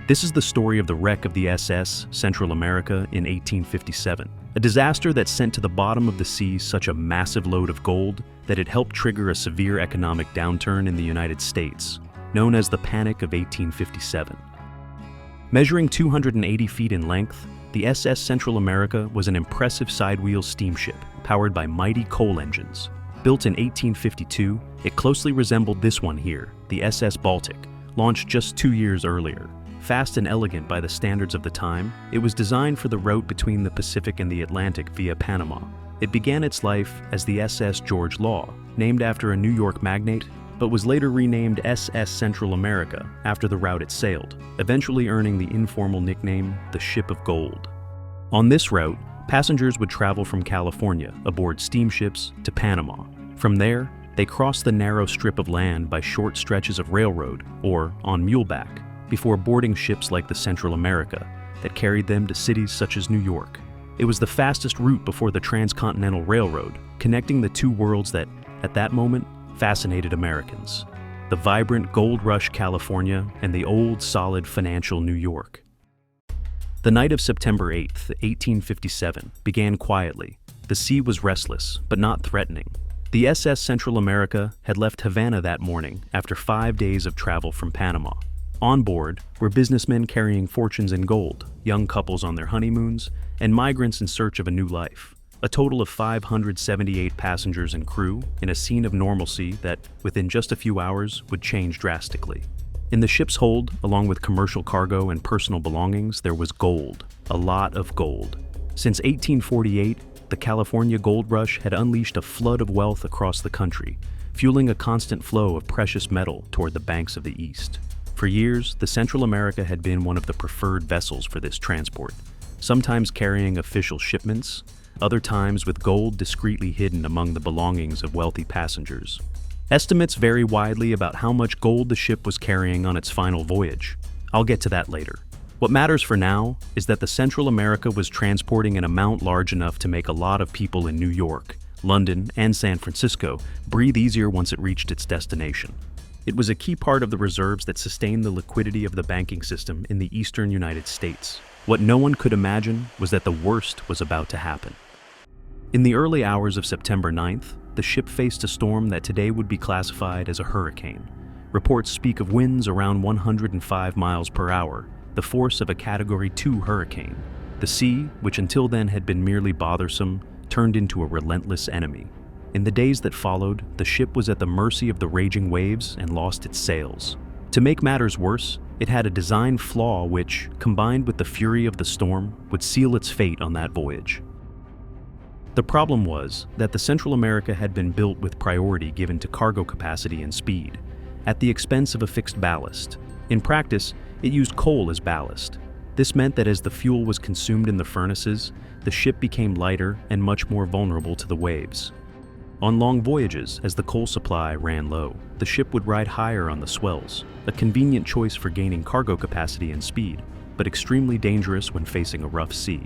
This is the story of the wreck of the SS Central America in 1857, a disaster that sent to the bottom of the sea such a massive load of gold that it helped trigger a severe economic downturn in the United States, known as the Panic of 1857. Measuring 280 feet in length, the SS Central America was an impressive sidewheel steamship powered by mighty coal engines. Built in 1852, it closely resembled this one here, the SS Baltic, launched just 2 years earlier. Fast and elegant by the standards of the time, it was designed for the route between the Pacific and the Atlantic via Panama. It began its life as the SS George Law, named after a New York magnate, but was later renamed SS Central America after the route it sailed, eventually earning the informal nickname the Ship of Gold. On this route, passengers would travel from California aboard steamships to Panama. From there, they crossed the narrow strip of land by short stretches of railroad or on muleback, before boarding ships like the Central America that carried them to cities such as New York. It was the fastest route before the Transcontinental Railroad, connecting the two worlds that, at that moment, fascinated Americans: the vibrant gold rush California and the old, solid financial New York. The night of September 8th, 1857, began quietly. The sea was restless, but not threatening. The SS Central America had left Havana that morning after 5 days of travel from Panama. On board were businessmen carrying fortunes in gold, young couples on their honeymoons, and migrants in search of a new life. A total of 578 passengers and crew in a scene of normalcy that, within just a few hours, would change drastically. In the ship's hold, along with commercial cargo and personal belongings, there was gold, a lot of gold. Since 1848, the California gold rush had unleashed a flood of wealth across the country, fueling a constant flow of precious metal toward the banks of the East. For years, the Central America had been one of the preferred vessels for this transport, sometimes carrying official shipments, other times with gold discreetly hidden among the belongings of wealthy passengers. Estimates vary widely about how much gold the ship was carrying on its final voyage. I'll get to that later. What matters for now is that the Central America was transporting an amount large enough to make a lot of people in New York, London, and San Francisco breathe easier once it reached its destination. It was a key part of the reserves that sustained the liquidity of the banking system in the eastern United States. What no one could imagine was that the worst was about to happen. In the early hours of September 9th, the ship faced a storm that today would be classified as a hurricane. Reports speak of winds around 105 miles per hour, the force of a Category 2 hurricane. The sea, which until then had been merely bothersome, turned into a relentless enemy. In the days that followed, the ship was at the mercy of the raging waves and lost its sails. To make matters worse, it had a design flaw which, combined with the fury of the storm, would seal its fate on that voyage. The problem was that the Central America had been built with priority given to cargo capacity and speed, at the expense of a fixed ballast. In practice, it used coal as ballast. This meant that as the fuel was consumed in the furnaces, the ship became lighter and much more vulnerable to the waves. On long voyages, as the coal supply ran low, the ship would ride higher on the swells, a convenient choice for gaining cargo capacity and speed, but extremely dangerous when facing a rough sea.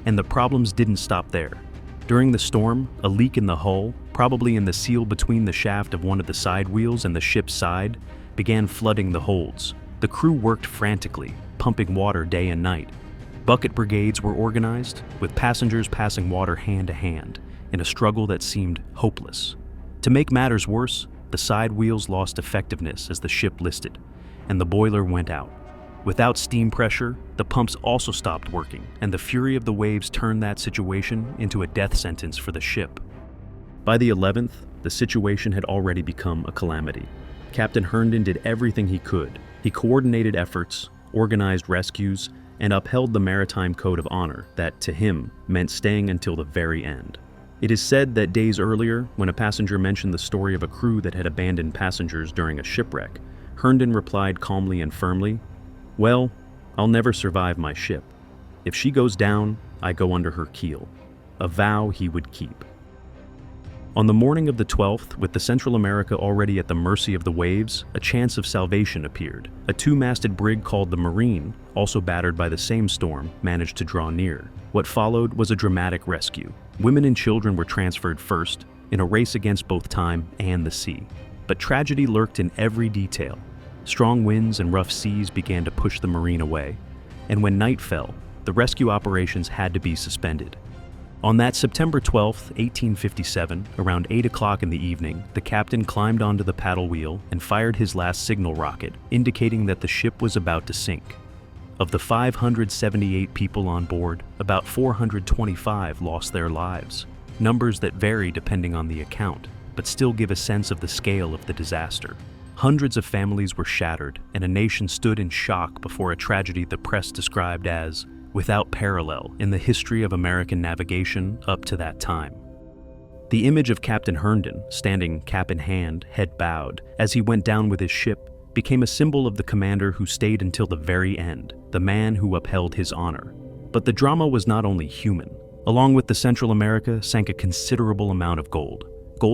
And the problems didn't stop there. During the storm, a leak in the hull, probably in the seal between the shaft of one of the side wheels and the ship's side, began flooding the holds. The crew worked frantically, pumping water day and night. Bucket brigades were organized, with passengers passing water hand to hand, in a struggle that seemed hopeless. To make matters worse, the side wheels lost effectiveness as the ship listed, and the boiler went out. Without steam pressure, the pumps also stopped working, and the fury of the waves turned that situation into a death sentence for the ship. By the 11th, the situation had already become a calamity. Captain Herndon did everything he could. He coordinated efforts, organized rescues, and upheld the maritime code of honor that, to him, meant staying until the very end. It is said that days earlier, when a passenger mentioned the story of a crew that had abandoned passengers during a shipwreck, Herndon replied calmly and firmly, "Well, I'll never survive my ship. If she goes down, I go under her keel," a vow he would keep. On the morning of the 12th, with the Central America already at the mercy of the waves, a chance of salvation appeared. A two-masted brig called the Marine, also battered by the same storm, managed to draw near. What followed was a dramatic rescue. Women and children were transferred first, in a race against both time and the sea. But tragedy lurked in every detail. Strong winds and rough seas began to push the marine away, and when night fell, the rescue operations had to be suspended. On that September 12, 1857, around 8 o'clock in the evening, the captain climbed onto the paddle wheel and fired his last signal rocket, indicating that the ship was about to sink. Of the 578 people on board, about 425 lost their lives, numbers that vary depending on the account, but still give a sense of the scale of the disaster. Hundreds of families were shattered, and a nation stood in shock before a tragedy the press described as without parallel in the history of American navigation up to that time. The image of Captain Herndon, standing cap in hand, head bowed, as he went down with his ship, became a symbol of the commander who stayed until the very end, the man who upheld his honor. But the drama was not only human. Along with the Central America sank a considerable amount of gold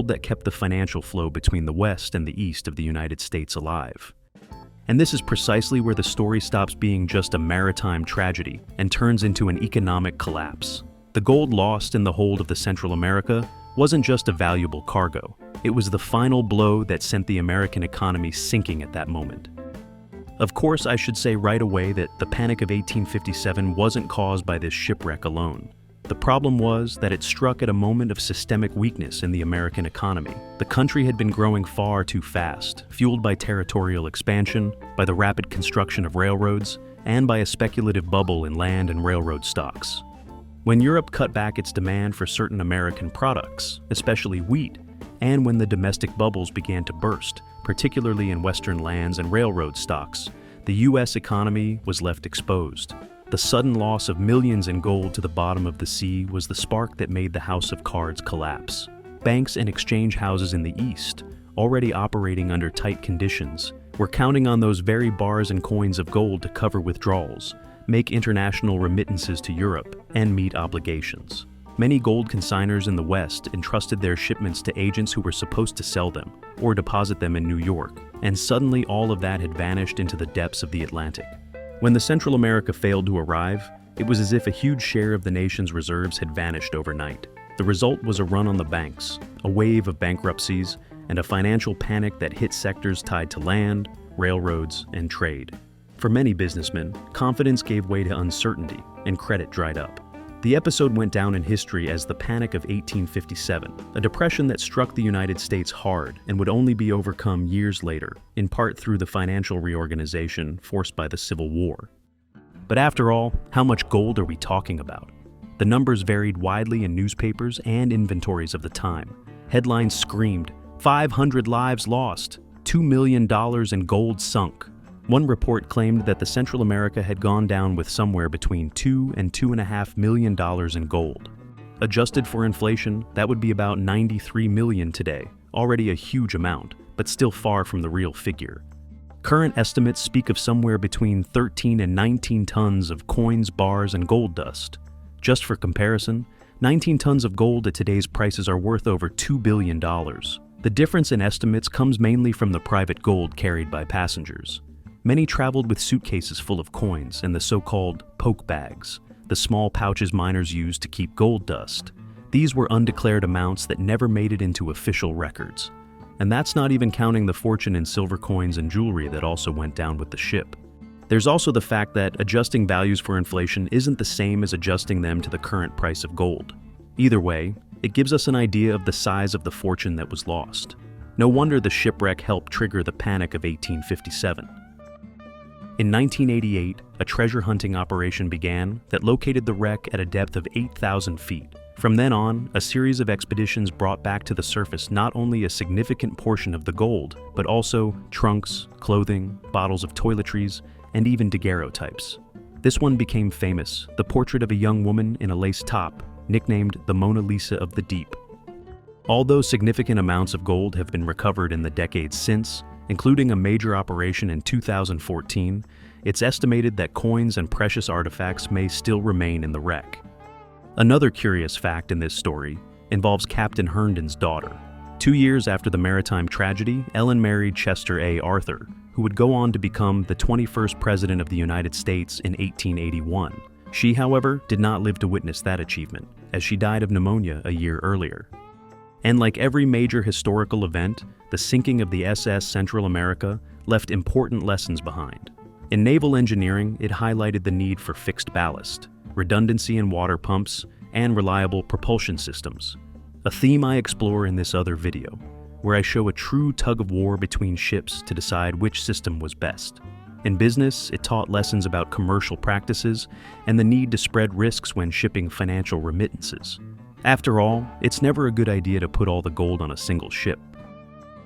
that kept the financial flow between the West and the East of the United States alive. And this is precisely where the story stops being just a maritime tragedy and turns into an economic collapse. The gold lost in the hold of the Central America wasn't just a valuable cargo. It was the final blow that sent the American economy sinking at that moment. Of course, I should say right away that the Panic of 1857 wasn't caused by this shipwreck alone. The problem was that it struck at a moment of systemic weakness in the American economy. The country had been growing far too fast, fueled by territorial expansion, by the rapid construction of railroads, and by a speculative bubble in land and railroad stocks. When Europe cut back its demand for certain American products, especially wheat, and when the domestic bubbles began to burst, particularly in Western lands and railroad stocks, the U.S. economy was left exposed. The sudden loss of millions in gold to the bottom of the sea was the spark that made the house of cards collapse. Banks and exchange houses in the East, already operating under tight conditions, were counting on those very bars and coins of gold to cover withdrawals, make international remittances to Europe, and meet obligations. Many gold consignors in the West entrusted their shipments to agents who were supposed to sell them or deposit them in New York, and suddenly all of that had vanished into the depths of the Atlantic. When the Central America failed to arrive, it was as if a huge share of the nation's reserves had vanished overnight. The result was a run on the banks, a wave of bankruptcies, and a financial panic that hit sectors tied to land, railroads, and trade. For many businessmen, confidence gave way to uncertainty, and credit dried up. The episode went down in history as the Panic of 1857, a depression that struck the United States hard and would only be overcome years later, in part through the financial reorganization forced by the Civil War. But after all, how much gold are we talking about? The numbers varied widely in newspapers and inventories of the time. Headlines screamed, 500 lives lost, $2 million in gold sunk. One report claimed that the Central America had gone down with somewhere between $2 and $2.5 million in gold. Adjusted for inflation, that would be about $93 million today, already a huge amount, but still far from the real figure. Current estimates speak of somewhere between 13 and 19 tons of coins, bars, and gold dust. Just for comparison, 19 tons of gold at today's prices are worth over $2 billion. The difference in estimates comes mainly from the private gold carried by passengers. Many traveled with suitcases full of coins and the so-called poke bags, the small pouches miners used to keep gold dust. These were undeclared amounts that never made it into official records. And that's not even counting the fortune in silver coins and jewelry that also went down with the ship. There's also the fact that adjusting values for inflation isn't the same as adjusting them to the current price of gold. Either way, it gives us an idea of the size of the fortune that was lost. No wonder the shipwreck helped trigger the Panic of 1857. In 1988, a treasure hunting operation began that located the wreck at a depth of 8,000 feet. From then on, a series of expeditions brought back to the surface not only a significant portion of the gold, but also trunks, clothing, bottles of toiletries, and even daguerreotypes. This one became famous, the portrait of a young woman in a lace top, nicknamed the Mona Lisa of the Deep. Although significant amounts of gold have been recovered in the decades since, including a major operation in 2014, it's estimated that coins and precious artifacts may still remain in the wreck. Another curious fact in this story involves Captain Herndon's daughter. 2 years after the maritime tragedy, Ellen married Chester A. Arthur, who would go on to become the 21st President of the United States in 1881. She, however, did not live to witness that achievement, as she died of pneumonia a year earlier. And like every major historical event, the sinking of the SS Central America left important lessons behind. In naval engineering, it highlighted the need for fixed ballast, redundancy in water pumps, and reliable propulsion systems. A theme I explore in this other video, where I show a true tug-of-war between ships to decide which system was best. In business, it taught lessons about commercial practices and the need to spread risks when shipping financial remittances. After all, it's never a good idea to put all the gold on a single ship.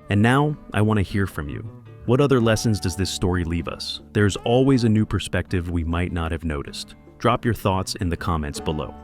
And now, I want to hear from you. What other lessons does this story leave us? There's always a new perspective we might not have noticed. Drop your thoughts in the comments below.